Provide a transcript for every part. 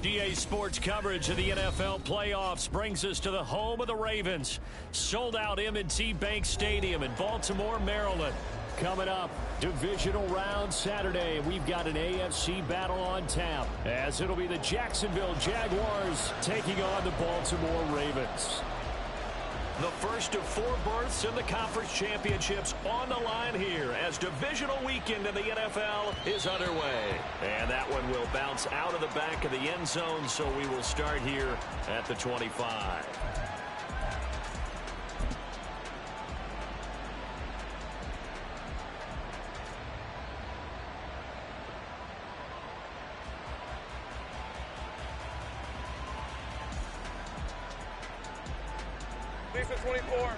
GA Sports coverage of the NFL playoffs brings us to the home of the Ravens. Sold out M&T Bank Stadium in Baltimore, Maryland. Coming up, divisional round Saturday. We've got an AFC battle on tap, as it'll be the Jacksonville Jaguars taking on the Baltimore Ravens. The first of 4 berths in the conference championships on the line here as divisional weekend in the NFL is underway. And that one will bounce out of the back of the end zone, so we will start here at the 25. Lisa 24.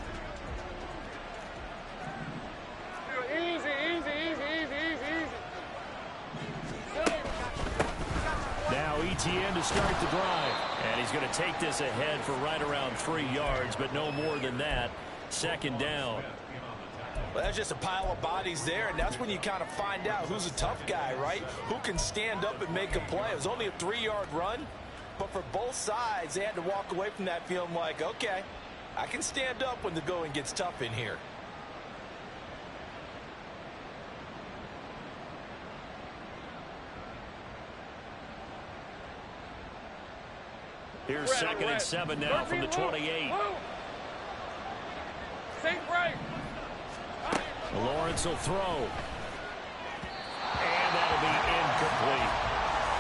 Easy. Now ETN to start the drive. And he's going to take this ahead for right around 3 yards, but no more than that. Second down. Well, that's just a pile of bodies there, and that's when you kind of find out who's a tough guy, right? Who can stand up and make a play. It was only a 3-yard run, but for both sides, they had to walk away from that feeling like, okay, I can stand up when the going gets tough in here. Here's second and 7 now from the 28. Take break. Lawrence will throw. And that'll be incomplete.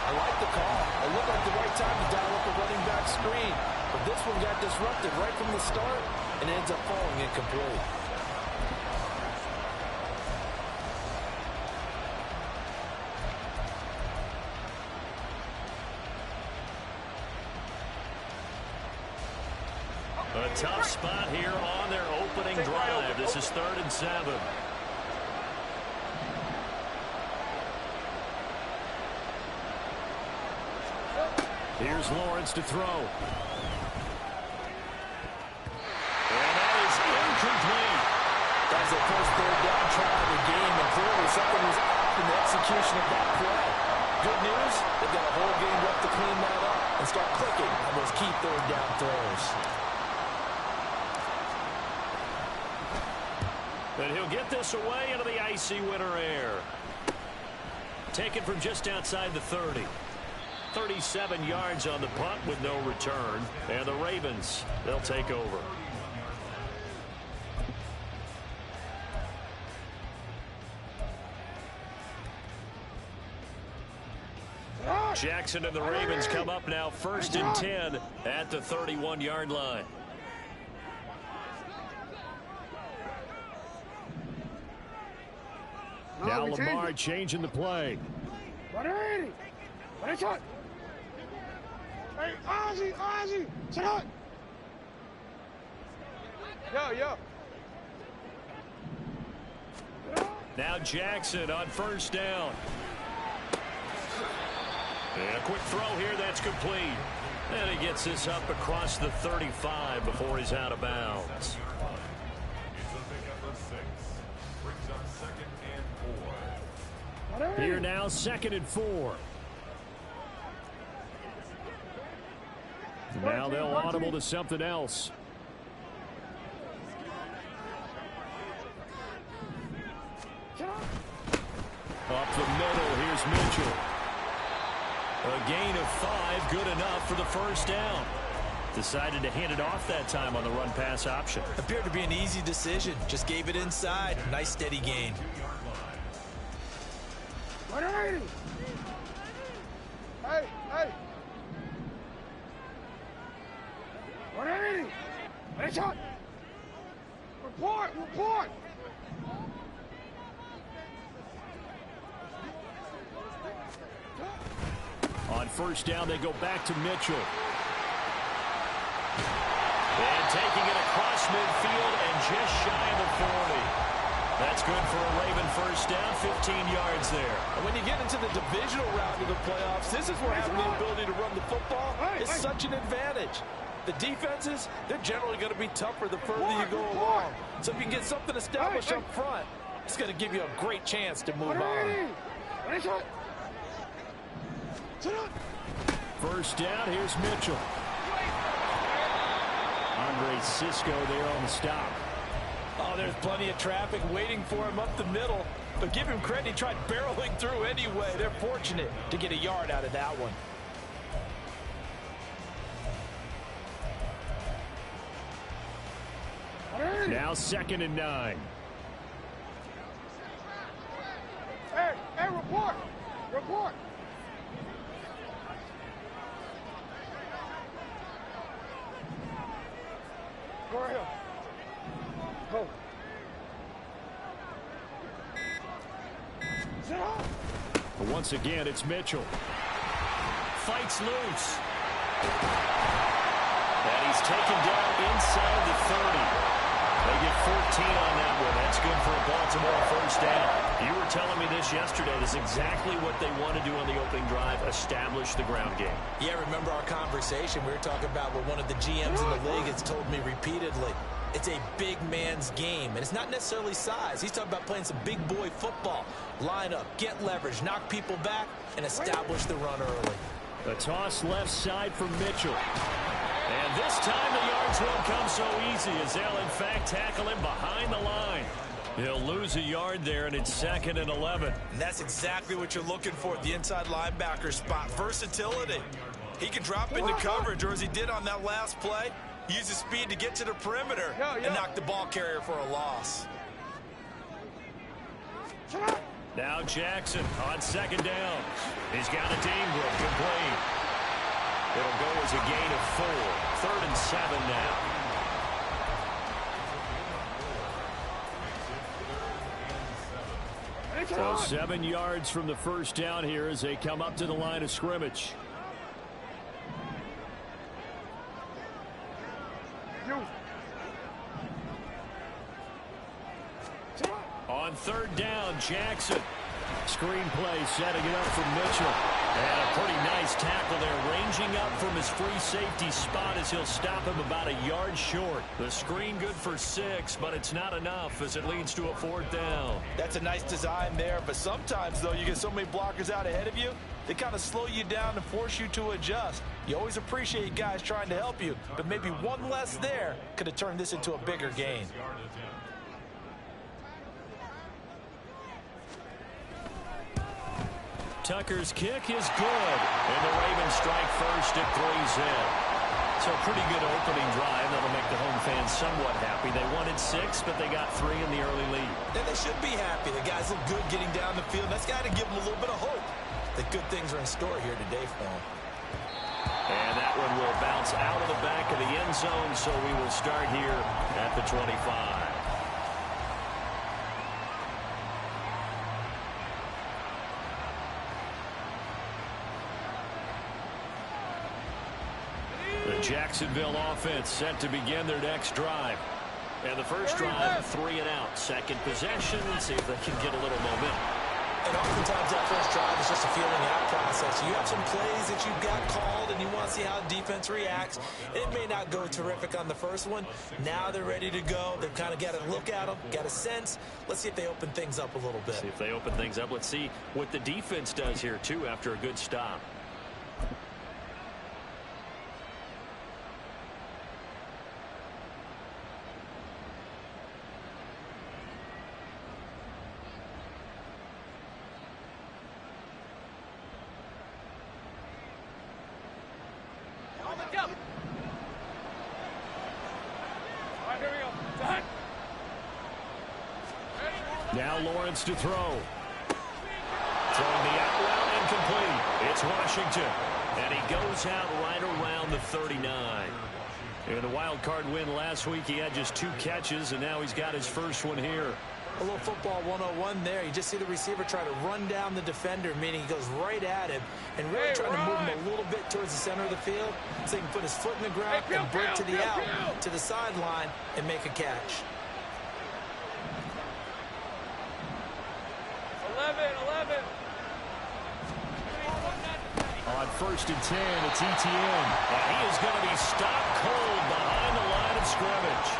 I like the call. It looked like the right time to dial up a running back screen. But this one got disrupted right from the start and ends up falling incomplete. A tough spot here on their opening drive. This is 3rd and 7. Here's Lawrence to throw. And that is incomplete. That's the first 3rd down try of the game, and clearly something was off in the execution of that play. Good news, they've got a whole game left to clean that up and start clicking on those key 3rd down throws. And he'll get this away into the icy winter air. Taken from just outside the 30. 37 yards on the punt with no return. And the Ravens, they'll take over. Jackson and the Ravens come up now 1st and 10 at the 31-yard line. Now Lamar changing the play. Hey, Ozzy, check out. Yo. Now Jackson on 1st down. And a quick throw here, that's complete. And he gets this up across the 35 before he's out of bounds. Here now, 2nd and 4. Now they'll audible to something else. Up the middle, here's Mitchell. A gain of 5, good enough for the 1st down. Decided to hand it off that time on the run-pass option. Appeared to be an easy decision. Just gave it inside. Nice steady gain. Hey. 180. Headshot. Report. On 1st down, they go back to Mitchell. And taking it across midfield and just shy of the 40. That's good for a Raven first down, 15 yards there. And when you get into the divisional round of the playoffs, this is where having the ability to run the football is such an advantage. The defenses, they're generally going to be tougher the further you go along. So if you can get something established up front, it's going to give you a great chance to move on. First down, here's Mitchell. Andre Cisco there on the stop. Oh, there's plenty of traffic waiting for him up the middle. But give him credit, he tried barreling through anyway. They're fortunate to get a yard out of that one. Now 2nd and 9. Hey, report! Report! Go ahead. Go. Once again, it's Mitchell. Fights loose. And he's taken down inside the 30. They get 14 on that one. That's good for a Baltimore first down. You were telling me this yesterday. This is exactly what they want to do on the opening drive, establish the ground game. Yeah, remember our conversation. We were talking about what one of the GMs in the league has told me repeatedly. It's a big man's game, and it's not necessarily size. He's talking about playing some big boy football. Line up, get leverage, knock people back, and establish the run early. The toss left side for Mitchell. And this time the yards won't come so easy as they'll in fact tackle him behind the line. He'll lose a yard there, and it's 2nd and 11. And that's exactly what you're looking for at the inside linebacker spot. Versatility. He can drop into coverage, or as he did on that last play, use his speed to get to the perimeter and knock the ball carrier for a loss. Now Jackson on 2nd down. He's got it to Ingram, complete. It'll go as a gain of 4. 3rd and 7 now. So 7 yards from the first down here as they come up to the line of scrimmage. On 3rd down, Jackson. Screen play setting it up for Mitchell. And a pretty nice tackle there, ranging up from his free safety spot as he'll stop him about a yard short. The screen good for 6, but it's not enough as it leads to a 4th down. That's a nice design there, but sometimes, though, you get so many blockers out ahead of you, they kind of slow you down and force you to adjust. You always appreciate guys trying to help you, but maybe one less there could have turned this into a bigger gain. Tucker's kick is good, and the Ravens strike first at 3's in. So pretty good opening drive. That'll make the home fans somewhat happy. They wanted 6, but they got 3 in the early lead. And they should be happy. The guys look good getting down the field. That's got to give them a little bit of hope that good things are in store here today for them. And that one will bounce out of the back of the end zone, so we will start here at the 25. The Jacksonville offense set to begin their next drive. And the first drive, 3 and out. Second possession, see if they can get a little momentum. And oftentimes that first drive is just a feeling out process. You have some plays that you've got called and you want to see how defense reacts. It may not go terrific on the first one. Now they're ready to go. They've kind of got to look at them, got a sense. Let's see if they open things up a little bit. See if they open things up. Let's see what the defense does here, too, after a good stop. Now Lawrence to throw. Throwing the out route incomplete. It's Washington. And he goes out right around the 39. In the wild card win last week, he had just 2 catches, and now he's got his first one here. A little football 101 there. You just see the receiver try to run down the defender, meaning he goes right at him and really trying to move him a little bit towards the center of the field so he can put his foot in the ground and break to the out, to the sideline, and make a catch. 11. On 1st and 10, it's Etienne. And he is going to be stopped cold behind the line of scrimmage.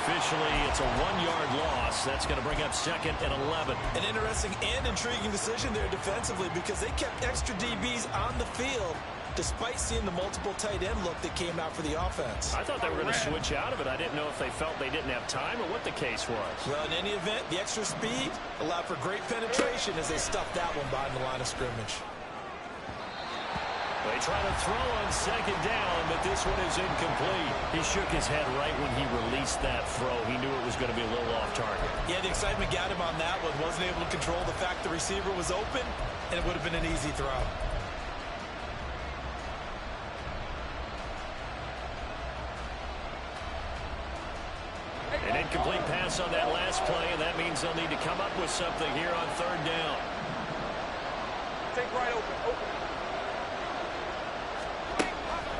Officially, it's a 1-yard loss. That's going to bring up 2nd and 11. An interesting and intriguing decision there defensively because they kept extra DBs on the field despite seeing the multiple tight end look that came out for the offense. I thought they were going to switch out of it. I didn't know if they felt they didn't have time or what the case was. Well, in any event, the extra speed allowed for great penetration as they stuffed that one behind the line of scrimmage. They try to throw on 2nd down, but this one is incomplete. He shook his head right when he released that throw. He knew it was going to be a little off target. Yeah, the excitement got him on that one. Wasn't able to control the fact the receiver was open, and it would have been an easy throw. An incomplete pass on that last play, and that means they'll need to come up with something here on 3rd down. Take right open.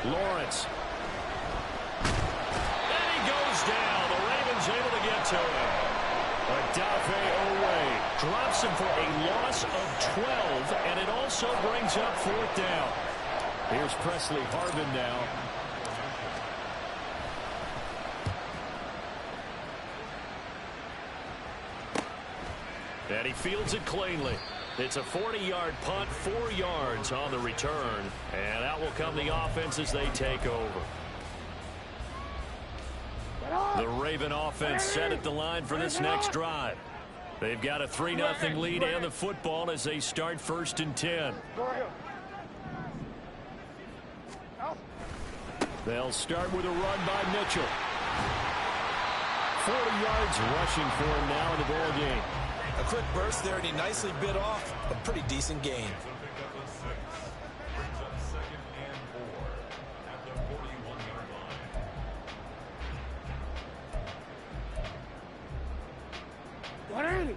Lawrence. And he goes down. The Ravens able to get to him. Owe drops him for a loss of 12, and it also brings up 4th down. Here's Presley Harvin now. And he fields it cleanly. It's a 40-yard punt, 4 yards on the return. And out will come the offense as they take over. The Raven offense set at the line for this next drive. They've got a 3-0 lead and the football as they start 1st and 10. They'll start with a run by Mitchell. 40 yards rushing for him now in the ball game. A quick burst there, and he nicely bit off a pretty decent gain. What are you?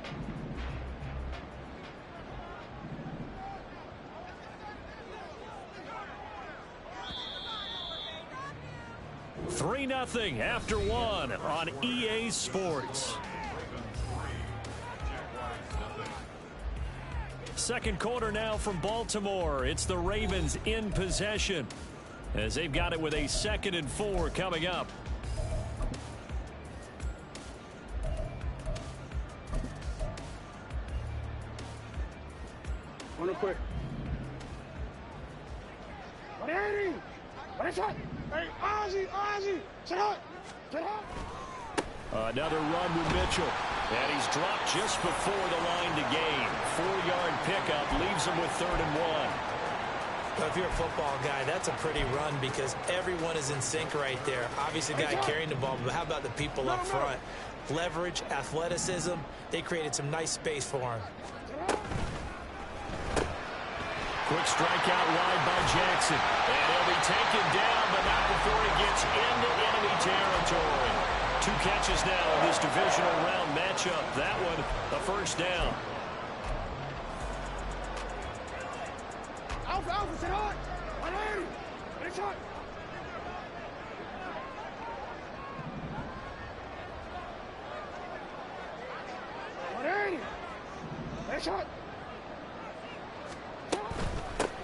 3-0 after 1 on EA Sports. Second quarter now from Baltimore. It's the Ravens in possession as they've got it with a 2nd and 4 coming up. Real quick. What are you? What is that? Hey, Ozzy, sit up. Another run with Mitchell. And he's dropped just before the line to gain. 4-yard pickup leaves him with 3rd and 1. Well, if you're a football guy, that's a pretty run because everyone is in sync right there. Obviously, the guy carrying the ball, but how about the people up front? Leverage, athleticism, they created some nice space for him. Quick strikeout wide by Jackson. And he'll be taken down, but not before he gets into enemy territory. 2 catches now in this divisional round matchup. That one, a 1st down. Alpha, sit on. What are you? What is that? What are you? What is that?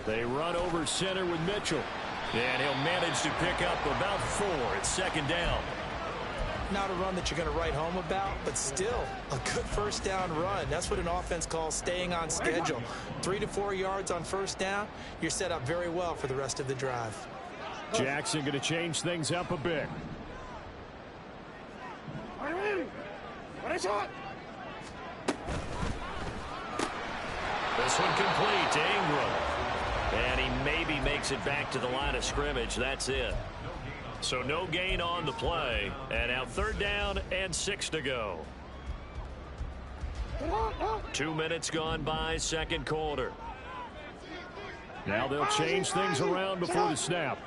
They run over center with Mitchell. And he'll manage to pick up about 4 at 2nd down. Not a run that you're going to write home about, but still a good 1st down run. That's what an offense calls staying on schedule. 3 to 4 yards on 1st down. You're set up very well for the rest of the drive. Jackson going to change things up a bit. What is that? This one complete to Ingram. And he maybe makes it back to the line of scrimmage. That's it. So no gain on the play. And now 3rd down and 6 to go. 2 minutes gone by, 2nd quarter. Now they'll change things around before the snap.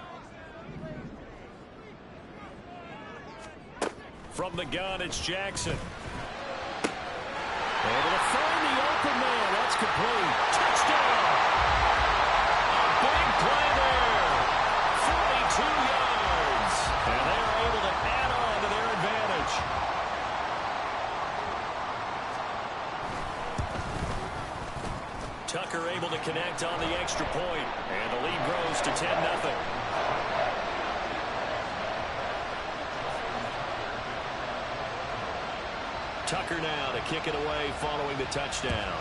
From the gun, it's Jackson. Able to find the open man. That's complete. Touchdown. A big play there. 42 yards. And they're able to add on to their advantage. Tucker able to connect on the extra point. And the lead grows to 10-0. Tucker now to kick it away following the touchdown.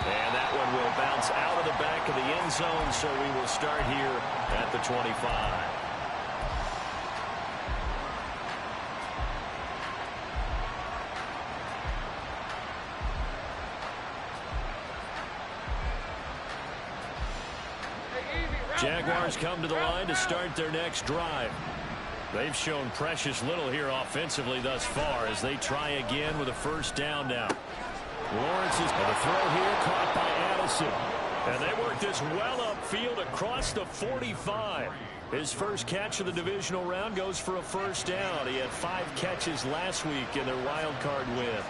And that one will bounce out of the back of the end zone, so we will start here at the 25. Jaguars come to the line to start their next drive. They've shown precious little here offensively thus far as they try again with a first down now. Lawrence is going to throw here, caught by Addison. And they work this well upfield across the 45. His first catch of the divisional round goes for a first down. He had 5 catches last week in their wild card win.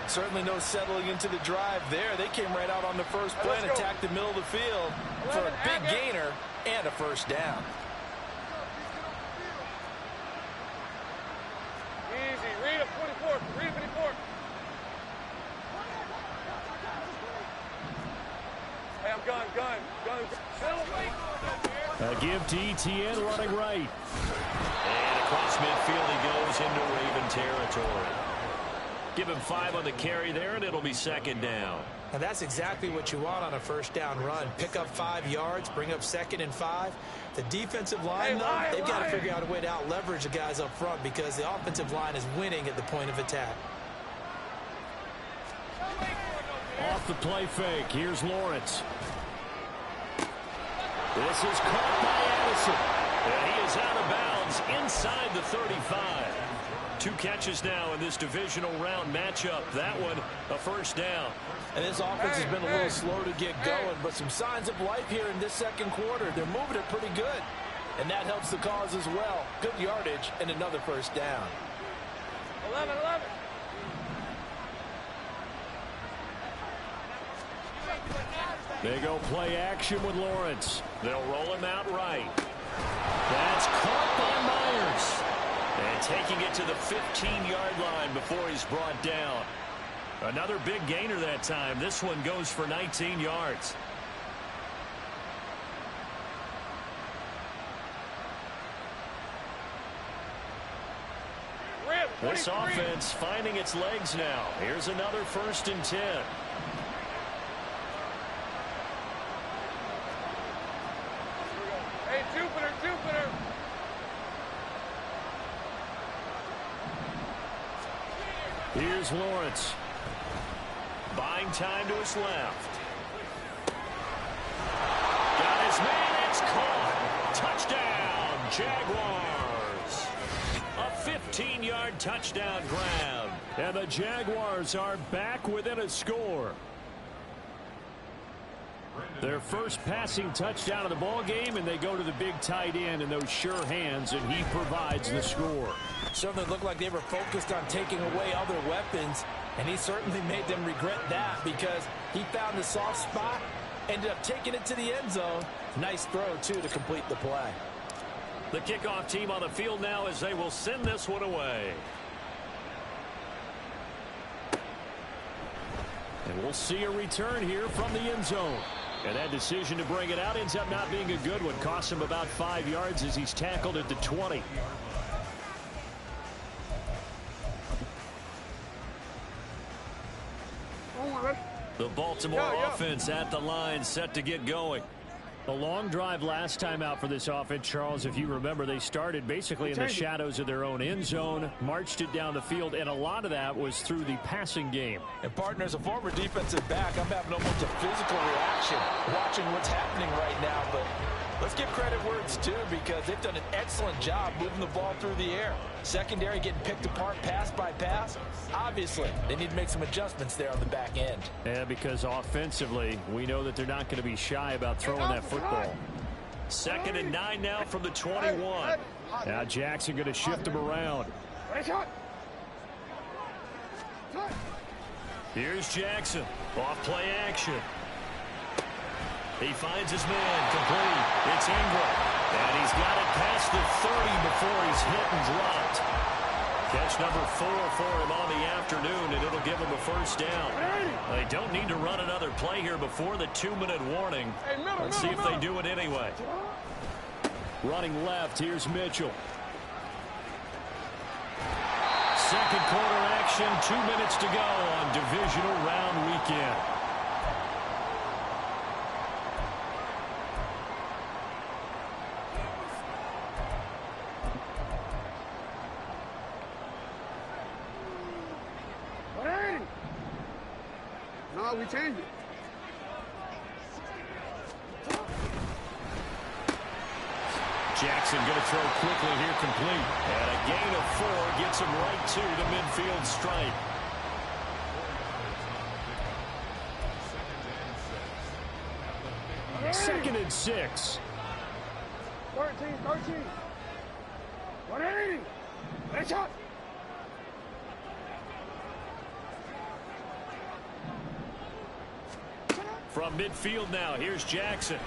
Certainly no settling into the drive there. They came right out on the first play and attacked the middle of the field for a big gainer and a first down. Easy. Read a 44. Read a 54. Hey, I'm gun. A give to ETN running right. And across midfield he goes into Raven territory. Give him 5 on the carry there, and it'll be second down. Now that's exactly what you want on a first down run. Pick up 5 yards, bring up 2nd and 5. The defensive line, though, they've got to figure out a way to out-leverage the guys up front because the offensive line is winning at the point of attack. Off the play fake, here's Lawrence. This is caught by Addison. And he is out of bounds inside the 35. 2 catches now in this divisional round matchup. That one, a first down. And this offense has been a little slow to get going, but some signs of life here in this second quarter. They're moving it pretty good. And that helps the cause as well. Good yardage and another first down. 11. They go play action with Lawrence. They'll roll him out right. That's caught by Myers. And taking it to the 15-yard line before he's brought down. Another big gainer that time. This one goes for 19 yards. This offense finding its legs now. Here's another 1st and 10. Hey, Jupiter. Here's Lawrence. Buying time to his left. Got his man. It's caught. Touchdown, Jaguars. A 15-yard touchdown grab. And the Jaguars are back within a score. Their first passing touchdown of the ball game, and they go to the big tight end in those sure hands, and he provides the score. Certainly looked like they were focused on taking away other weapons, and he certainly made them regret that because he found the soft spot, ended up taking it to the end zone. Nice throw, too, to complete the play. The kickoff team on the field now as they will send this one away. And we'll see a return here from the end zone. And that decision to bring it out ends up not being a good one. Costs him about 5 yards as he's tackled at the 20. The Baltimore offense at the line, set to get going. A long drive last time out for this offense, Charles. If you remember, they started basically in the shadows of their own end zone, marched it down the field, and a lot of that was through the passing game. And partner, as a former defensive back, I'm having almost a physical reaction watching what's happening right now. But let's give credit where it's due because they've done an excellent job moving the ball through the air. Secondary getting picked apart pass by pass. Obviously, they need to make some adjustments there on the back end. Yeah, because offensively, we know that they're not going to be shy about throwing that football. 2nd and 9 now from the 21. Now Jackson going to shift him around. Here's Jackson. Off play action. He finds his man. Complete. It's Ingram. And he's got it past the 30 before he's hit and dropped. Catch number 4 for him on the afternoon, and it'll give him a first down. They don't need to run another play here before the 2-minute warning. Let's see if they do it anyway. Running left, here's Mitchell. Second quarter action, 2 minutes to go on divisional round weekend. No, we changed it. Jackson going to throw quickly here, complete. And a gain of 4 gets him right to the midfield stripe. Second and 6. 13. 180. Nice shot. From midfield now, here's Jackson.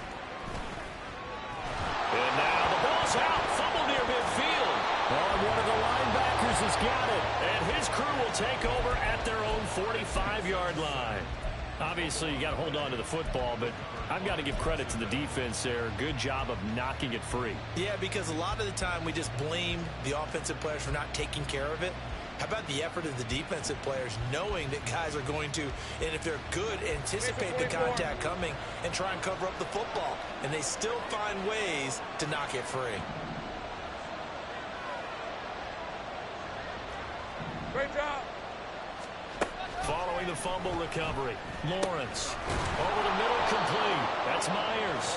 And now the ball's out. Fumble near midfield. Oh, one of the linebackers has got it. And his crew will take over at their own 45-yard line. Obviously, you got to hold on to the football, but I've got to give credit to the defense there. Good job of knocking it free. Yeah, because a lot of the time we just blame the offensive players for not taking care of it. How about the effort of the defensive players knowing that guys are going to, and if they're good, anticipate the contact coming and try and cover up the football. And they still find ways to knock it free. Great job. Following the fumble recovery, Lawrence. Over the middle, complete. That's Myers.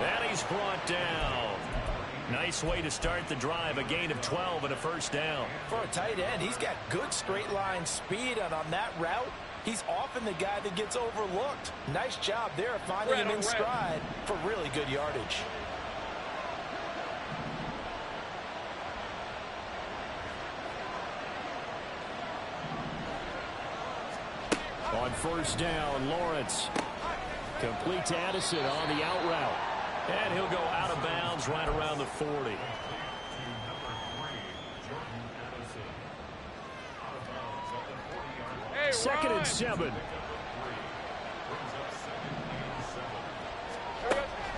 And he's brought down. Nice way to start the drive. A gain of 12 and a first down. For a tight end, he's got good straight line speed, and on that route, he's often the guy that gets overlooked. Nice job there finding him in stride for really good yardage. On first down, Lawrence. Complete to Addison on the out route. And he'll go out of bounds right around the 40. Second and 7.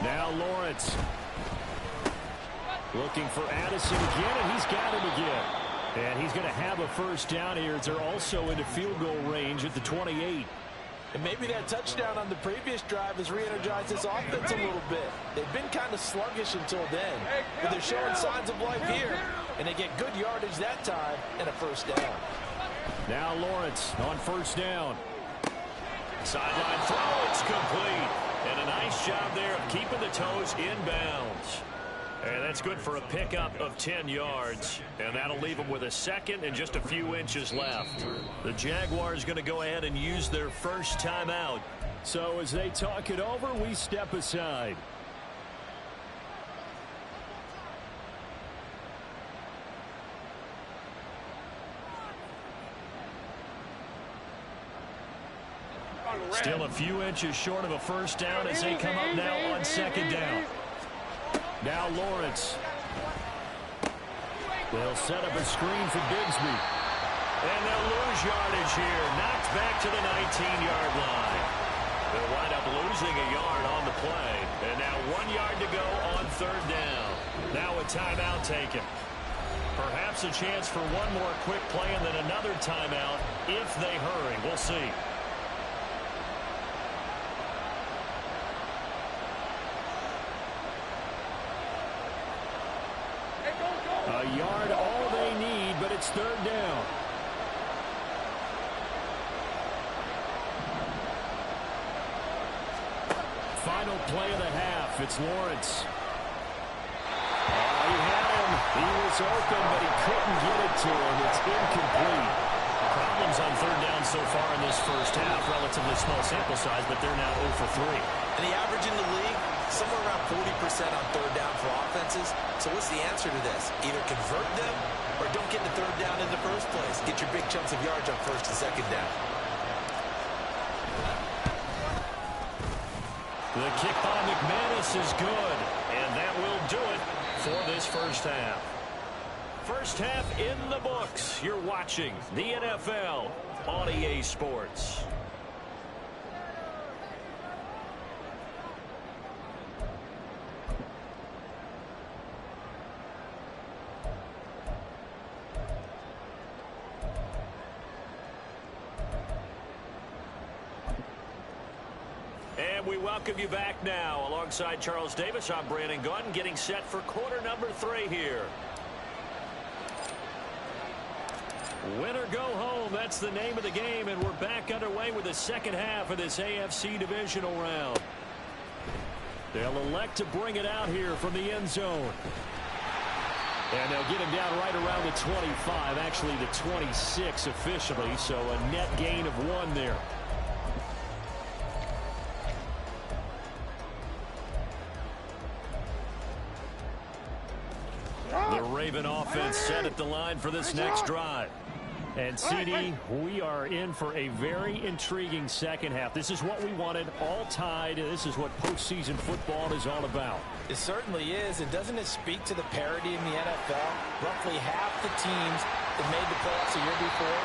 Now Lawrence. Looking for Addison again, and he's got him again. And he's going to have a first down here as they're also into field goal range at the 28. And maybe that touchdown on the previous drive has re-energized this offense a little bit. They've been kind of sluggish until then, but they're showing signs of life here, and they get good yardage that time and a first down. Now Lawrence on first down. Sideline throw, it's complete. And a nice job there of keeping the toes inbounds. And that's good for a pickup of 10 yards. And that'll leave them with a second and just a few inches left. The Jaguars going to go ahead and use their first timeout. So as they talk it over, we step aside. Still a few inches short of a first down as they come up now on second down. Now Lawrence. They'll set up a screen for Bigsby. And they'll lose yardage here. Knocked back to the 19-yard line. They'll wind up losing a yard on the play. And now 1 yard to go on third down. Now a timeout taken. Perhaps a chance for one more quick play and then another timeout if they hurry. We'll see. A yard, all they need, but it's third down. Final play of the half. It's Lawrence. He had him. He was open, but he couldn't get it to him. It's incomplete. Problems on third down so far in this first half. Relatively small sample size, but they're now 0 for 3. And the average in the league, somewhere around 40% on third down for offenses. So what's the answer to this? Either convert them or don't get the third down in the first place. Get your big chunks of yards on first and second down. The kick by McManus is good, and that will do it for this first half. First half in the books. You're watching the NFL on EA Sports. And we welcome you back now. Alongside Charles Davis, I'm Brandon Gunn, getting set for quarter number 3 here. Win or go home, that's the name of the game, and we're back underway with the second half of this AFC divisional round. They'll elect to bring it out here from the end zone. And they'll get him down right around the 25, actually the 26 officially, so a net gain of 1 there. The Raven offense set at the line for this next drive. And CD, we are in for a very intriguing second half. This is what we wanted, all tied. This is what postseason football is all about. It certainly is. And doesn't it speak to the parity in the NFL? Roughly half the teams that made the playoffs a year before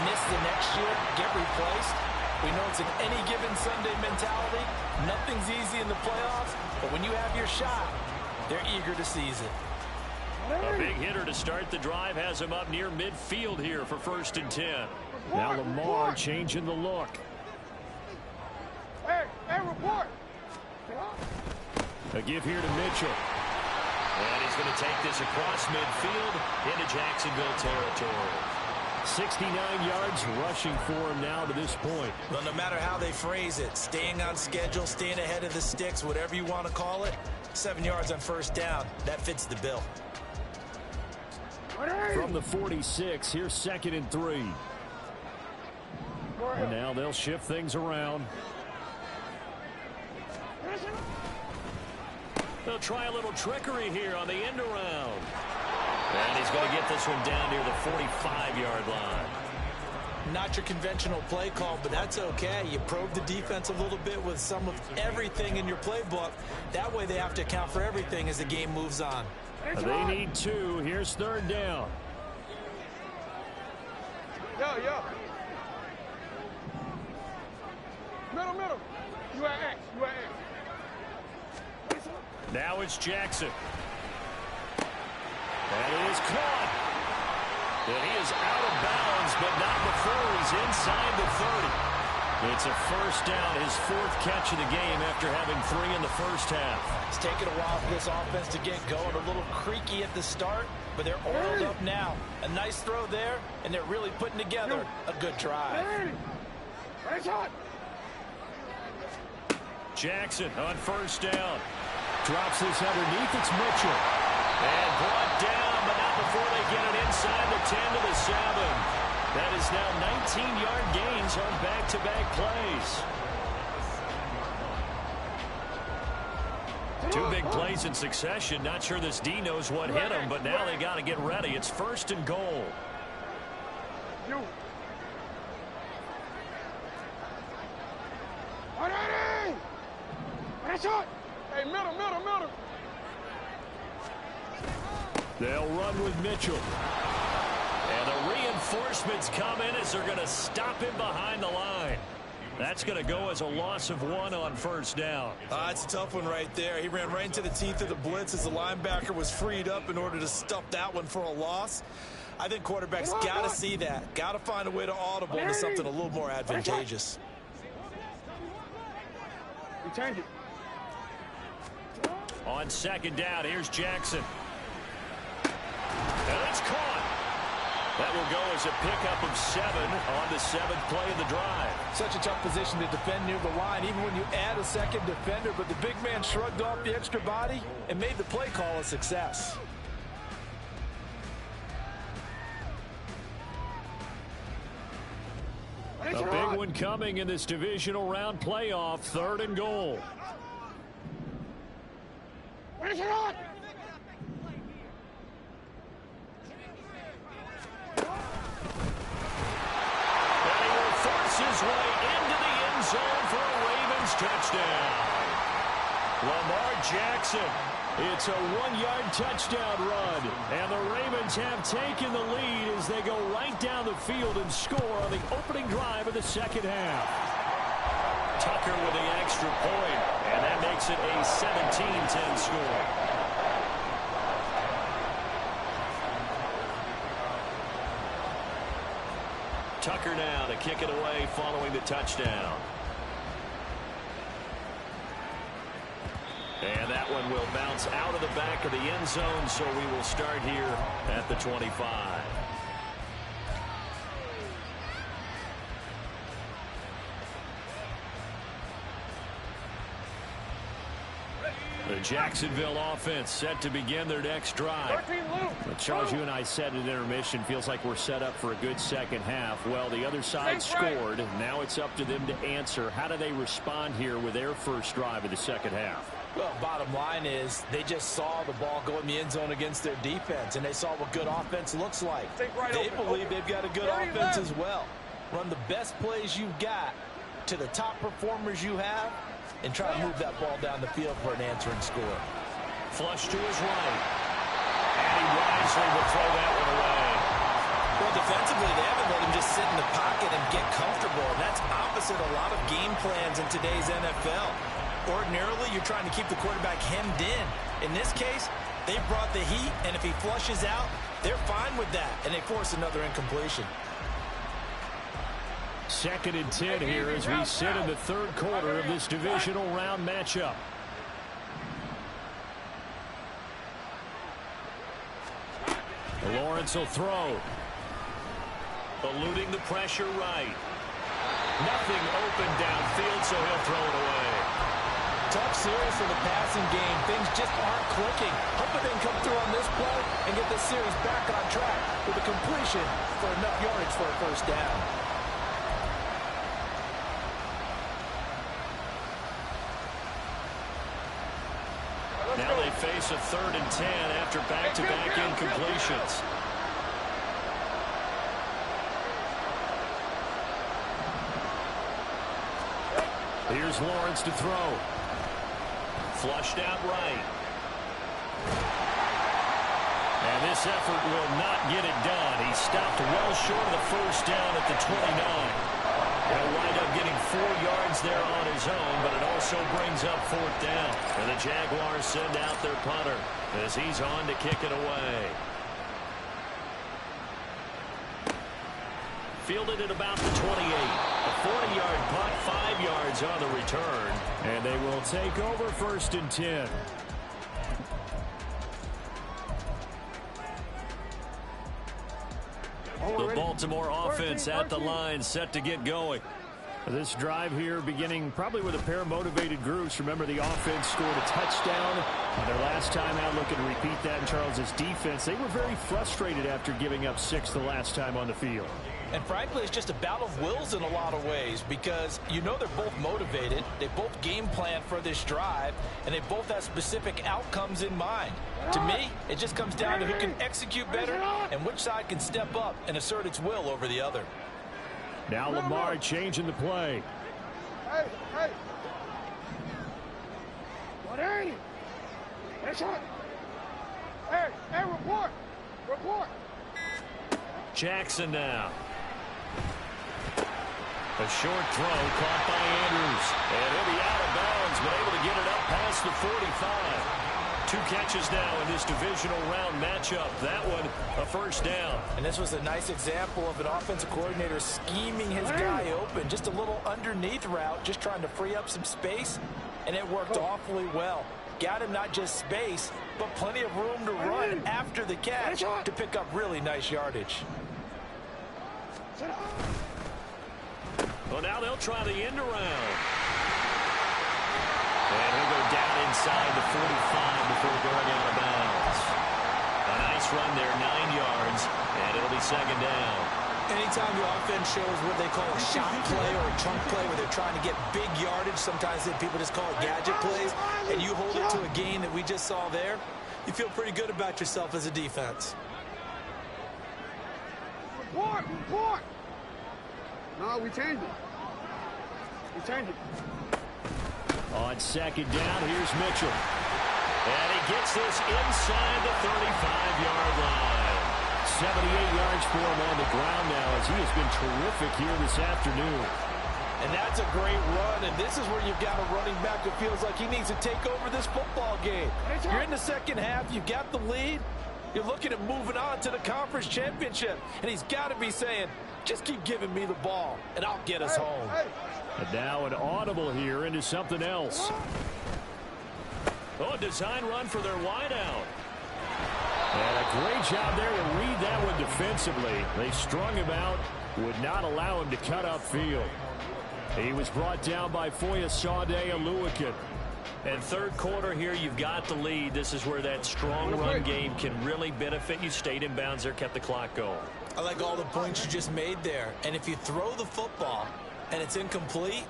miss the next year, get replaced. We know it's an any given Sunday mentality. Nothing's easy in the playoffs, but when you have your shot, they're eager to seize it. A big hitter to start the drive has him up near midfield here for 1st and 10. Now Lamar changing the look. Hey, report. A give here to Mitchell. And he's going to take this across midfield into Jacksonville territory. 69 yards rushing for him now to this point. Well, no matter how they phrase it, staying on schedule, staying ahead of the sticks, whatever you want to call it, 7 yards on first down, that fits the bill. From the 46, here's 2nd and 3. And now they'll shift things around. They'll try a little trickery here on the end around. And he's going to get this one down near the 45-yard line. Not your conventional play call, but that's okay. You probe the defense a little bit with some of everything in your playbook. That way they have to account for everything as the game moves on. They need 2. Here's 3rd down. Yo. Middle. You at X. Now it's Jackson. And it is caught. And he is out of bounds, but not before he's inside the 30. It's a first down, his 4th catch of the game after having 3 in the first half. It's taken a while for this offense to get going. A little creaky at the start, but they're oiled up now. A nice throw there, and they're really putting together a good drive. Jackson on first down. Drops this underneath. It's Mitchell. And brought down, but not before they get it inside the 10 to the 7. That is now 19-yard gains on back-to-back plays. 2 big plays in succession. Not sure this D knows what hit him, but now they got to get ready. It's 1st and goal. Hey, middle. They'll run with Mitchell. And the reinforcements come in as they're going to stop him behind the line. That's going to go as a loss of 1 on first down. It's a tough one right there. He ran right into the teeth of the blitz as the linebacker was freed up in order to stuff that one for a loss. I think quarterbacks got to see that. Got to find a way to audible into something a little more advantageous. You change it. On 2nd down, here's Jackson. And it's caught. That will go as a pickup of 7 on the 7th play of the drive. Such a tough position to defend near the line, even when you add a second defender, but the big man shrugged off the extra body and made the play call a success. A big one coming in this divisional round playoff, 3rd and goal. Finish it on! And he will force his way into the end zone for a Ravens touchdown. Lamar Jackson. It's a 1-yard touchdown run. And the Ravens have taken the lead as they go right down the field and score on the opening drive of the second half. Tucker with the extra point, and that makes it a 17-10 score. Tucker now to kick it away following the touchdown. And that one will bounce out of the back of the end zone, so we will start here at the 25. The Jacksonville offense set to begin their next drive. But Charles, you and I said at intermission, feels like we're set up for a good second half. Well, the other side scored. Now it's up to them to answer. How do they respond here with their first drive of the second half? Well, bottom line is they just saw the ball go in the end zone against their defense, and they saw what good offense looks like. They believe they've got a good offense as well. Run the best plays you've got to the top performers you have, and try to move that ball down the field for an answering score. Flush to his right. And he wisely will throw that one away. Well, defensively, they haven't let him just sit in the pocket and get comfortable. And that's opposite a lot of game plans in today's NFL. Ordinarily, you're trying to keep the quarterback hemmed in. In this case, they brought the heat, and if he flushes out, they're fine with that, and they force another incompletion. 2nd and 10 here as we sit in the third quarter of this divisional round matchup. Lawrence will throw. Eluding the pressure right. Nothing open downfield, so he'll throw it away. Tough series for the passing game. Things just aren't clicking. Hoping they can come through on this play and get this series back on track with a completion for enough yardage for a first down. Now they face a 3rd and 10 after back-to-back incompletions. Here's Lawrence to throw. Flushed out right. And this effort will not get it done. He stopped well short of the first down at the 29. He'll wind up getting 4 yards there on his own, but it also brings up 4th down. And the Jaguars send out their punter as he's on to kick it away. Fielded at about the 28. A 40-yard punt, 5 yards on the return. And they will take over 1st and 10. The Baltimore offense at the line, set to get going. This drive here beginning probably with a pair of motivated groups. Remember, the offense scored a touchdown on their last time out. Looking to repeat that in Charles's defense. They were very frustrated after giving up 6 the last time on the field. And frankly, it's just a battle of wills in a lot of ways because you know they're both motivated. They both game plan for this drive, and they both have specific outcomes in mind. To me, it just comes down to who can execute better and which side can step up and assert its will over the other. Now Lamar changing the play. Hey, hey. 180. That's right. Hey, hey, report. Report. Jackson now. A short throw caught by Andrews. And he'll be out of bounds, but able to get it up past the 45. 2 catches now in this divisional round matchup. That one, a first down. And this was a nice example of an offensive coordinator scheming his guy open. Just a little underneath route, just trying to free up some space, and it worked awfully well. Got him not just space, but plenty of room to run after the catch to pick up really nice yardage. Well, now they'll try the end around. And he'll go down inside the 45 before going out of bounds. A nice run there, 9 yards, and it'll be 2nd down. Anytime the offense shows what they call a shot play or a chunk play where they're trying to get big yardage, sometimes people just call it gadget plays, and you hold it to a gain that we just saw there, you feel pretty good about yourself as a defense. Report! No, we changed it. We changed it. On second down, here's Mitchell. And he gets this inside the 35-yard line. 78 yards for him on the ground now as he has been terrific here this afternoon. And that's a great run, and this is where you've got a running back who feels like he needs to take over this football game. You're in the second half, you've got the lead, you're looking at moving on to the conference championship, and he's got to be saying, just keep giving me the ball, and I'll get us home. And now an audible here into something else. Oh, design run for their wideout. And a great job there to read that one defensively. They strung him out, would not allow him to cut upfield. He was brought down by Foyesade Aluakin. And third quarter here, you've got the lead. This is where that strong run game can really benefit you. Stayed in bounds there, kept the clock going. I like all the points you just made there. And if you throw the football and it's incomplete,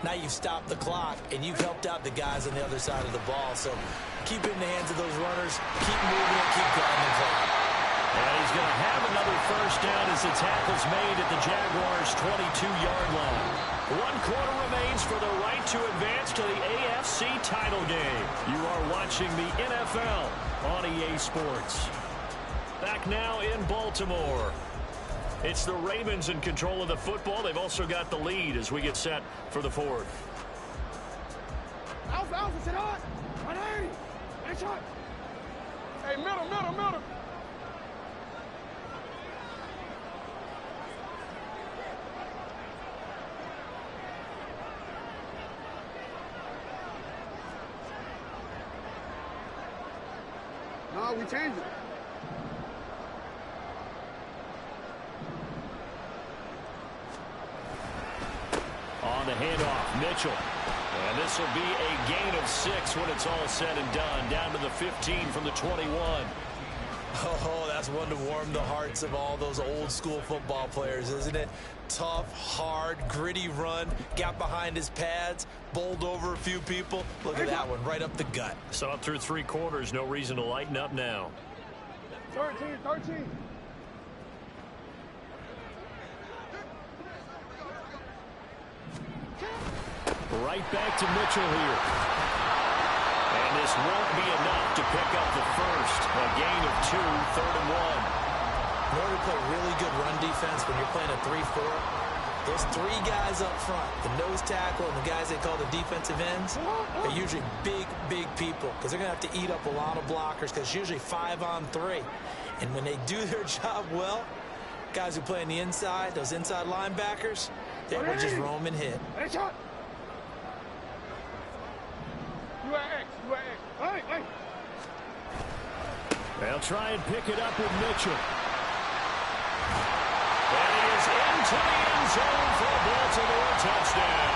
now you've stopped the clock and you've helped out the guys on the other side of the ball. So keep it in the hands of those runners. Keep moving it. Keep grinding the clock. And he's going to have another first down as the tackle's made at the Jaguars' 22-yard line. 1 quarter remains for the right to advance to the AFC title game. You are watching the NFL on EA Sports. Back now in Baltimore. It's the Ravens in control of the football. They've also got the lead as we get set for the fourth. Alpha, sit on. Hey, middle. No, we changed it. On the handoff, Mitchell. And this will be a gain of 6 when it's all said and done. Down to the 15 from the 21. Oh, that's one to warm the hearts of all those old school football players, isn't it? Tough, hard, gritty run. Got behind his pads, bowled over a few people. Look at that one, right up the gut. Saw it through 3 quarters. No reason to lighten up now. 13. Right back to Mitchell here. And this won't be enough to pick up the first. A gain of 2, 3rd and 1. In order to play really good run defense when you're playing a 3-4, those 3 guys up front, the nose tackle and the guys they call the defensive ends, are usually big people because they're going to have to eat up a lot of blockers because it's usually 5 on 3. And when they do their job well, guys who play on the inside, those inside linebackers, they will just roam and hit. Hey. They'll try and pick it up with Mitchell. And he is into the end zone for a Baltimore touchdown.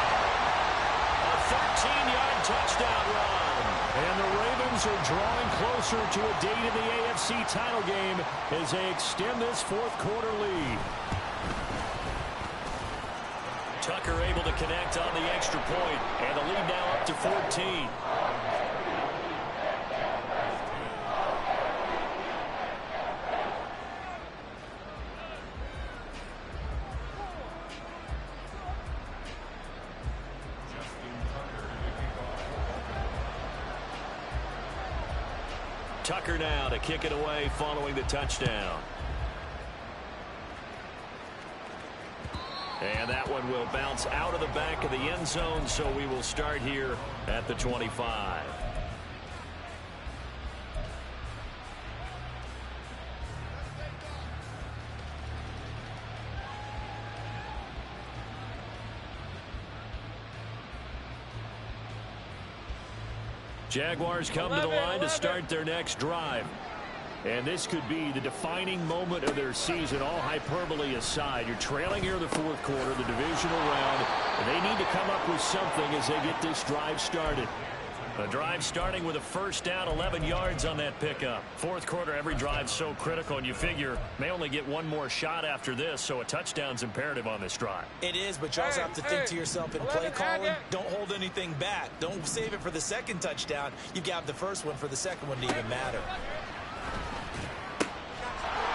A 13-yard touchdown run. And the Ravens are drawing closer to a date in the AFC title game as they extend this 4th quarter lead. Tucker able to connect on the extra point, and the lead now up to 14. Tucker now to kick it away following the touchdown. And that one will bounce out of the back of the end zone, so we will start here at the 25. Jaguars come to the line to start their next drive. And this could be the defining moment of their season, all hyperbole aside. You're trailing here in the 4th quarter, the divisional round, and they need to come up with something as they get this drive started. The drive starting with a first down, 11 yards on that pickup. Fourth quarter, every drive's so critical, and you figure may only get one more shot after this, so a touchdown's imperative on this drive. It is, but you also have to think to yourself in play calling, don't hold anything back. Don't save it for the second touchdown. You got the first one for the second one to even matter.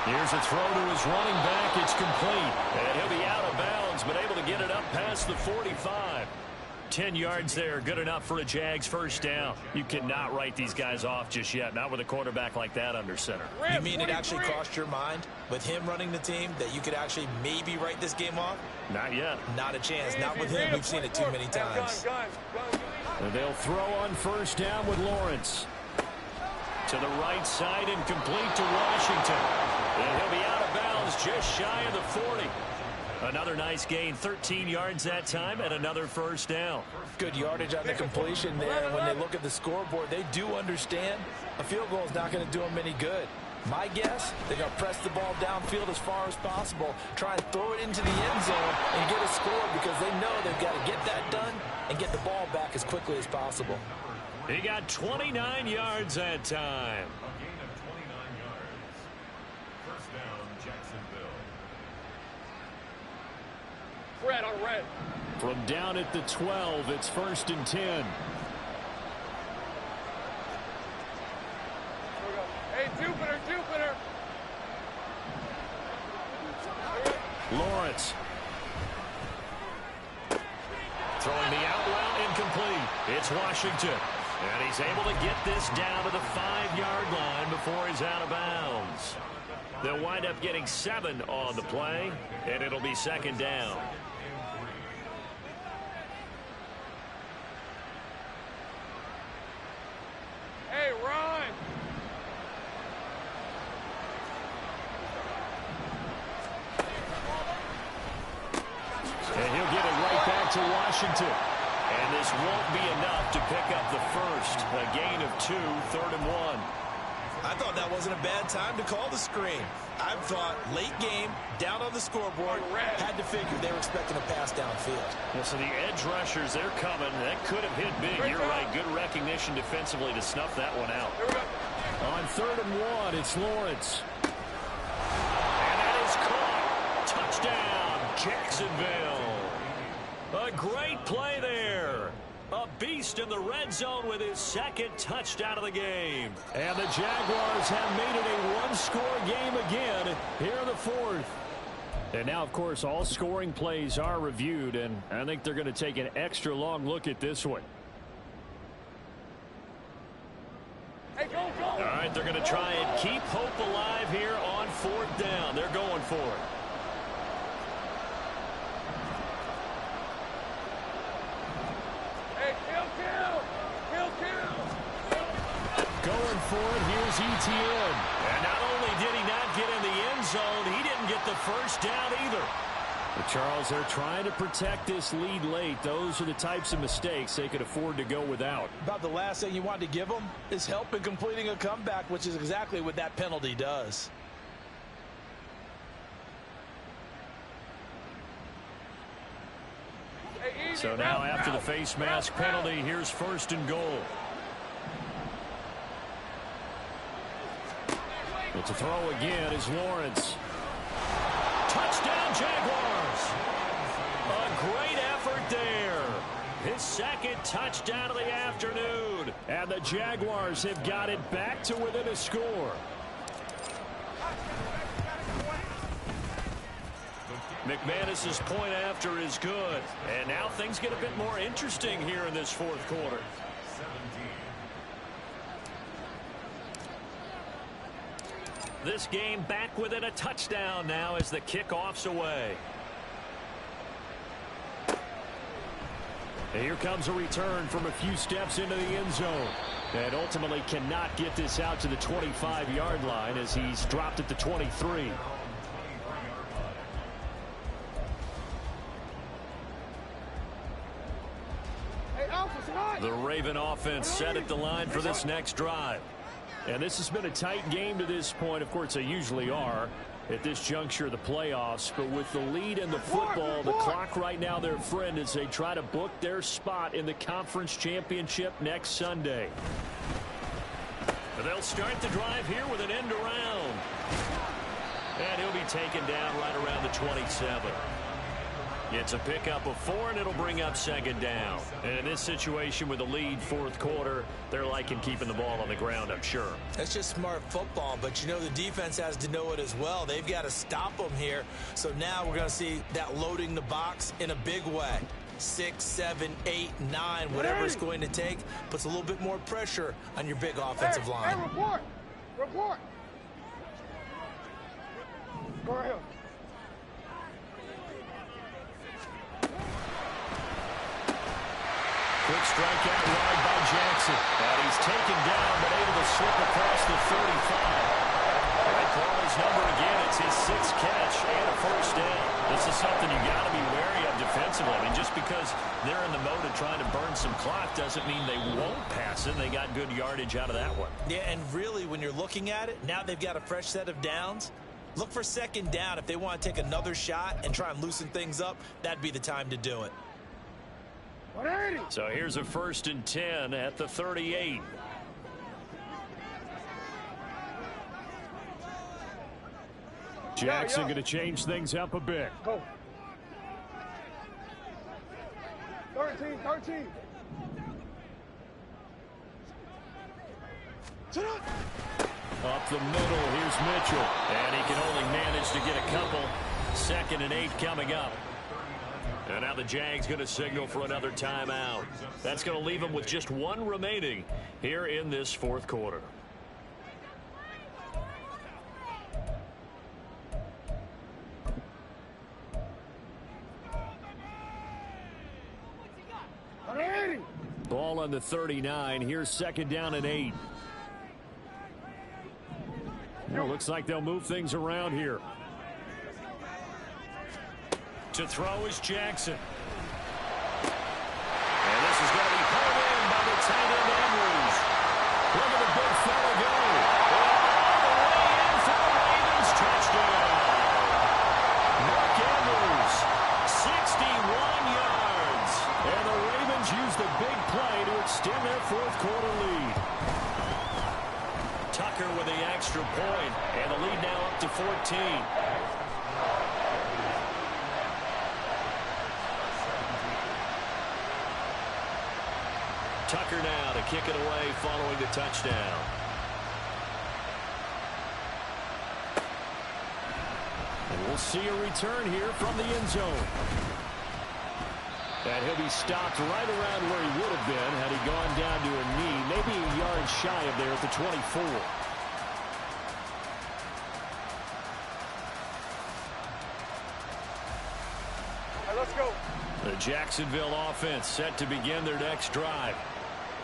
Here's a throw to his running back. It's complete, and he'll be out of bounds, but able to get it up past the 45. 10 yards there, good enough for a Jags first down. You cannot write these guys off just yet, not with a quarterback like that under center. You mean it actually crossed your mind with him running the team that you could actually maybe write this game off? Not yet. Not a chance. Not with him. We've seen it too many times. And they'll throw on first down with Lawrence. To the right side and complete to Washington. And he'll be out of bounds just shy of the 40. Another nice gain, 13 yards that time, and another first down. Good yardage on the completion there. When they look at the scoreboard, they do understand a field goal is not going to do them any good. My guess, they're going to press the ball downfield as far as possible, try and throw it into the end zone and get a score because they know they've got to get that done and get the ball back as quickly as possible. He got 29 yards that time. Red on red. From down at the 12, it's 1st and 10. Here we go. Hey, Jupiter. Lawrence. Throwing the out route incomplete. It's Washington. And he's able to get this down to the 5-yard line before he's out of bounds. They'll wind up getting 7 on the play, and it'll be second down. Hey, run. And he'll get it right back to Washington. And this won't be enough to pick up the first. A gain of 2, 3rd and 1. I thought that wasn't a bad time to call the screen. I thought late game, down on the scoreboard, had to figure they were expecting a pass downfield. Yeah, so the edge rushers, they're coming. That could have hit big. You're right. Good recognition defensively to snuff that one out. On 3rd and 1, it's Lawrence. And that is caught. Touchdown, Jacksonville. A great play there. A beast in the red zone with his 2nd touchdown of the game. And the Jaguars have made it a one-score game again here in the 4th. And now, of course, all scoring plays are reviewed, and I think they're going to take an extra long look at this one. Hey, go. All right, they're going to try and keep hope alive here on 4th down. They're going for it. Going for it, here's Etienne. And not only did he not get in the end zone, he didn't get the first down either. But Charles, they're trying to protect this lead late. Those are the types of mistakes they could afford to go without. About the last thing you want to give them is help in completing a comeback, which is exactly what that penalty does. So now after the face mask penalty, here's 1st and goal. It's a throw again is Lawrence. Touchdown Jaguars. A great effort there. His 2nd touchdown of the afternoon. And the Jaguars have got it back to within a score. McManus's point after is good. And now things get a bit more interesting here in this 4th quarter. This game back within a touchdown now as the kickoff's away. And here comes a return from a few steps into the end zone. And ultimately cannot get this out to the 25-yard line as he's dropped at the 23. The Raven offense set at the line for this next drive. And this has been a tight game to this point. Of course, they usually are at this juncture of the playoffs. But with the lead in the football, the clock right now their friend as they try to book their spot in the conference championship next Sunday. They'll start the drive here with an end around. And he'll be taken down right around the 27. It's a pickup of 4, and it'll bring up second down. And in this situation with the lead fourth quarter, they're liking keeping the ball on the ground, I'm sure. That's just smart football, but you know the defense has to know it as well. They've got to stop them here. So now we're going to see that loading the box in a big way. 6, 7, 8, 9, whatever it's going to take, puts a little bit more pressure on your big offensive line. Hey, report. Go ahead. Quick strikeout wide by Jackson. And he's taken down, but able to slip across the 35. They call his number again. It's his 6th catch and a first down. This is something you got to be wary of defensively. I mean, just because they're in the mode of trying to burn some clock doesn't mean they won't pass it. They got good yardage out of that one. Yeah, and really, when you're looking at it, now they've got a fresh set of downs. Look for second down. If they want to take another shot and try and loosen things up, that'd be the time to do it. So here's a 1st and 10 at the 38. Jackson going to change things up a bit. Go. 13. Up the middle, here's Mitchell. And he can only manage to get a couple. 2nd and 8 coming up. And now the Jags going to signal for another timeout. That's going to leave them with just 1 remaining here in this fourth quarter. Ball on the 39. Here's 2nd down and 8. Well, looks like they'll move things around here. To throw is Jackson. And this is going to be pulled in by the tight end Andrews. Look at the big fella go. All the way in for the Ravens. Touchdown. Mark Andrews, 61 yards. And the Ravens use the big play to extend their fourth quarter lead. Tucker with the extra point, and the lead now up to 14. Tucker now to kick it away following the touchdown. And we'll see a return here from the end zone. And he'll be stopped right around where he would have been had he gone down to a knee, maybe a yard shy of there at the 24. Hey, let's go. The Jacksonville offense set to begin their next drive.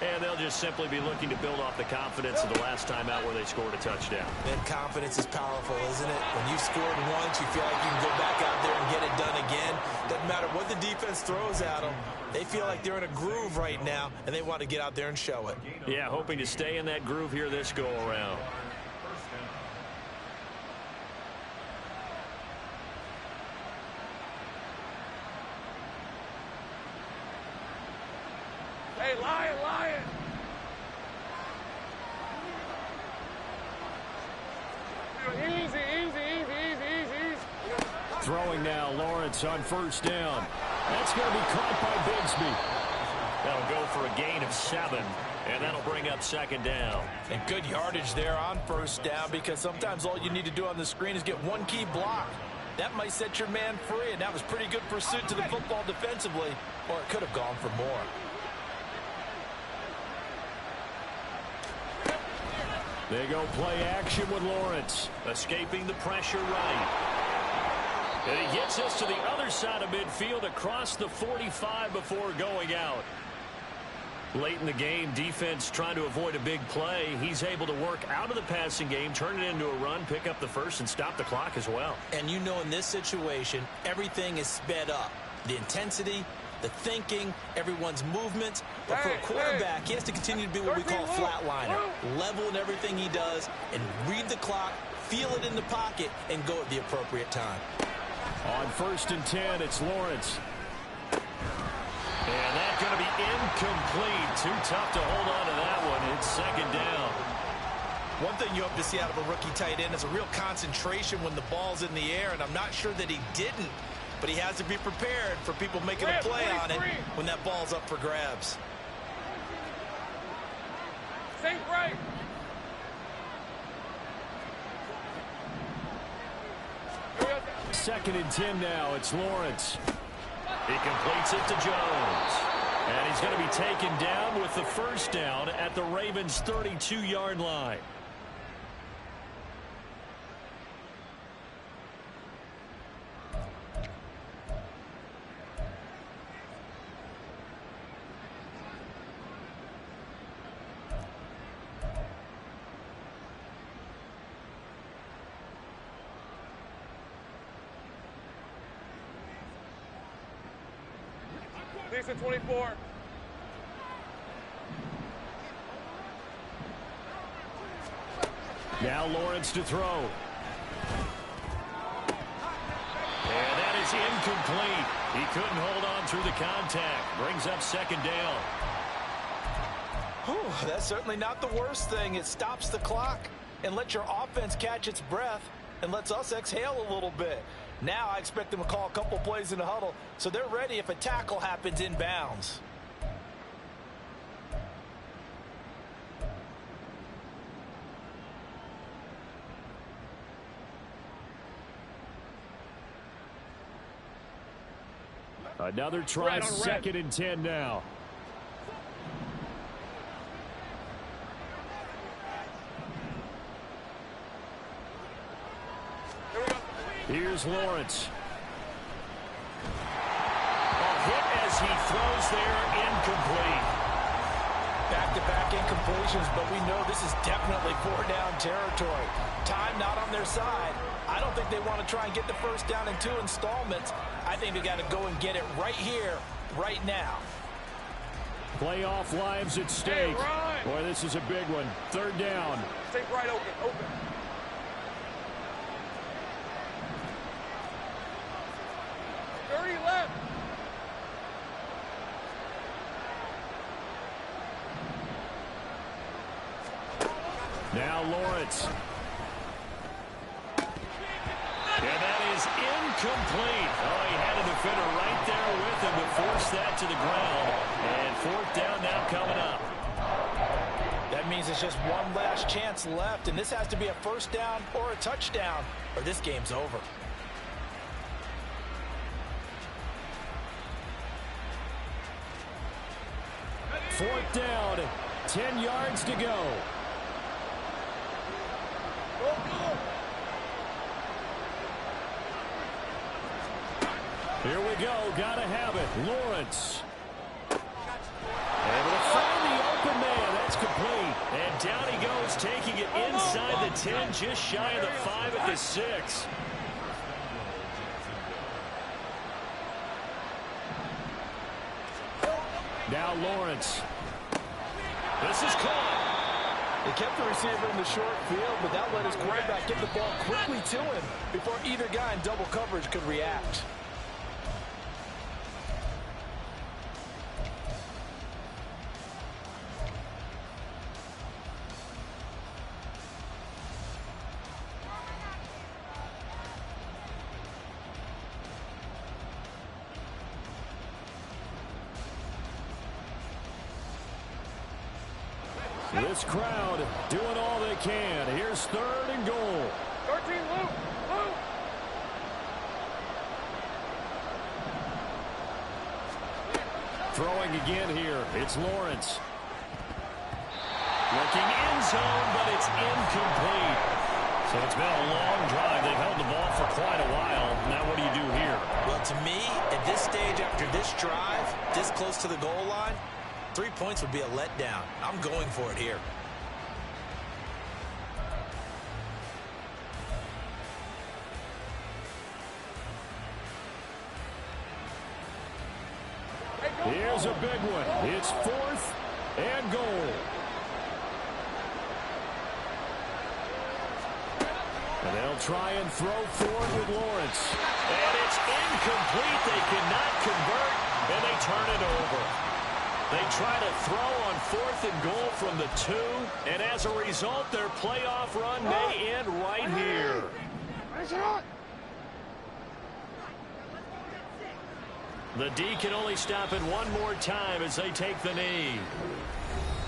And they'll just simply be looking to build off the confidence of the last time out where they scored a touchdown. And confidence is powerful, isn't it? When you've scored once, you feel like you can go back out there and get it done again. Doesn't matter what the defense throws at them. They feel like they're in a groove right now, and they want to get out there and show it. Yeah, hoping to stay in that groove here this go-around. Hey, Lion. Easy. Throwing now, Lawrence on 1st down. That's going to be caught by Bigsby. That'll go for a gain of 7, and that'll bring up 2nd down. And good yardage there on 1st down, because sometimes all you need to do on the screen is get one key block. That might set your man free, and that was pretty good pursuit to the football defensively, or it could have gone for more. They go play action with Lawrence, escaping the pressure right. And he gets us to the other side of midfield across the 45 before going out. Late in the game, defense trying to avoid a big play. He's able to work out of the passing game, turn it into a run, pick up the first, and stop the clock as well. And you know in this situation, everything is sped up. The intensity, the thinking, everyone's movements. But for a quarterback, he has to continue to be what we call a flatliner. Level in everything he does and read the clock, feel it in the pocket, and go at the appropriate time. On 1st and 10, it's Lawrence. And that's going to be incomplete. Too tough to hold on to that one. It's 2nd down. One thing you hope to see out of a rookie tight end is a real concentration when the ball's in the air, and I'm not sure that he didn't, but he has to be prepared for people making a play on it when that ball's up for grabs. Safe right. Second and 10 now. It's Lawrence. He completes it to Jones. And he's going to be taken down with the 1st down at the Ravens' 32-yard line. Decent 24. Now Lawrence to throw. And that is incomplete. He couldn't hold on through the contact. Brings up 2nd down. Whew, that's certainly not the worst thing. It stops the clock and lets your offense catch its breath and lets us exhale a little bit. Now I expect them to call a couple plays in the huddle, so they're ready if a tackle happens inbounds. Another try, 2nd and 10 now. Here's Lawrence. A hit as he throws there, incomplete. Back-to-back incompletions, but we know this is definitely 4-down territory. Time not on their side. I don't think they want to try and get the 1st down in 2 installments. I think they got to go and get it right here, right now. Playoff lives at stake. Hey, boy, this is a big one. 3rd down. Stay right open. 30 left. Now Lawrence. And that is incomplete. Oh, he had a defender right there with him to force that to the ground. And 4th down now coming up. That means it's just one last chance left, and this has to be a 1st down or a touchdown, or this game's over. Fourth down, 10 yards to go. Here we go, gotta have it. Lawrence. Able to find the open man, that's complete. And down he goes, taking it inside the 10, just shy of the 5 at the 6. Now Lawrence. This is caught. They kept the receiver in the short field, but that let his quarterback get the ball quickly to him before either guy in double coverage could react. This crowd doing all they can. Here's 3rd and goal. 13, Luke. Throwing again here. It's Lawrence. Looking end zone, but it's incomplete. So it's been a long drive. They've held the ball for quite a while. Now what do you do here? Well, to me, at this stage, after this drive, this close to the goal line, 3 points would be a letdown. I'm going for it here. Here's a big one. It's 4th and goal. And they'll try and throw forward with Lawrence. And it's incomplete. They cannot convert, and they turn it over. They try to throw on 4th and goal from the 2, and as a result, their playoff run may end right here. The D can only stop it one more time as they take the knee.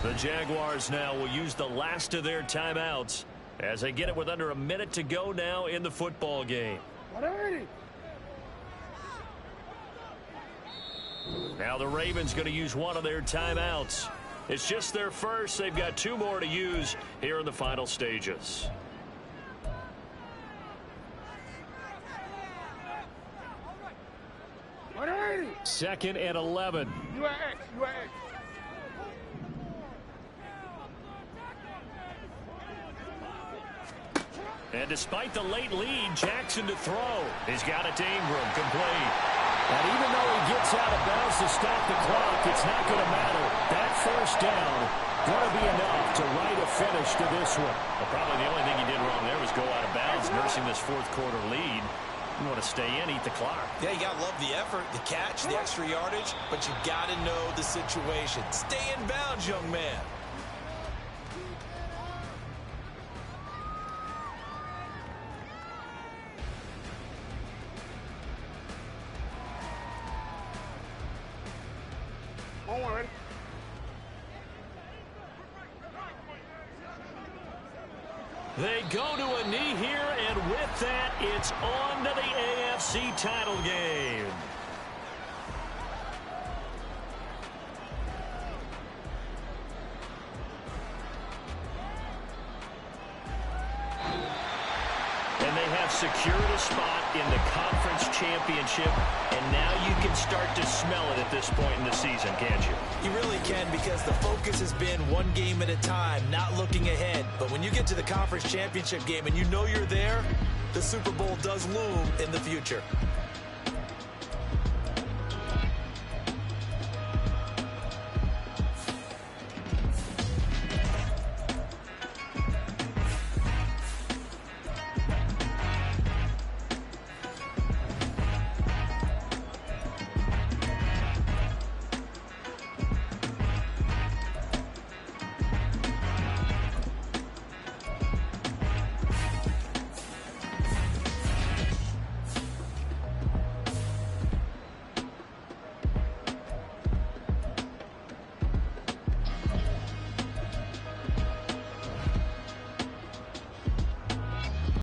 The Jaguars now will use the last of their timeouts as they get it with under a minute to go now in the football game. Now the Ravens going to use one of their timeouts. It's just their first. They've got 2 more to use here in the final stages. Second and 11. You are X. You are X. And despite the late lead, Jackson to throw. He's got it to Ingram, complete. And even though he gets out of bounds to stop the clock, it's not going to matter. That first down going to be enough to write a finish to this one. Well, probably the only thing he did wrong there was go out of bounds, nursing this 4th quarter lead. You want to stay in, eat the clock. Yeah, you got to love the effort, the catch, the extra yardage, but you got to know the situation. Stay in bounds, young man. They go to a knee here, and with that, it's on to the AFC title game. And they have secured a spot in the conference championship, and now you can start to smell it at this point in the season, can't you? You really can, because the focus has been one game at a time, not looking ahead. But when you get to the conference championship game and you know you're there, the Super Bowl does loom in the future.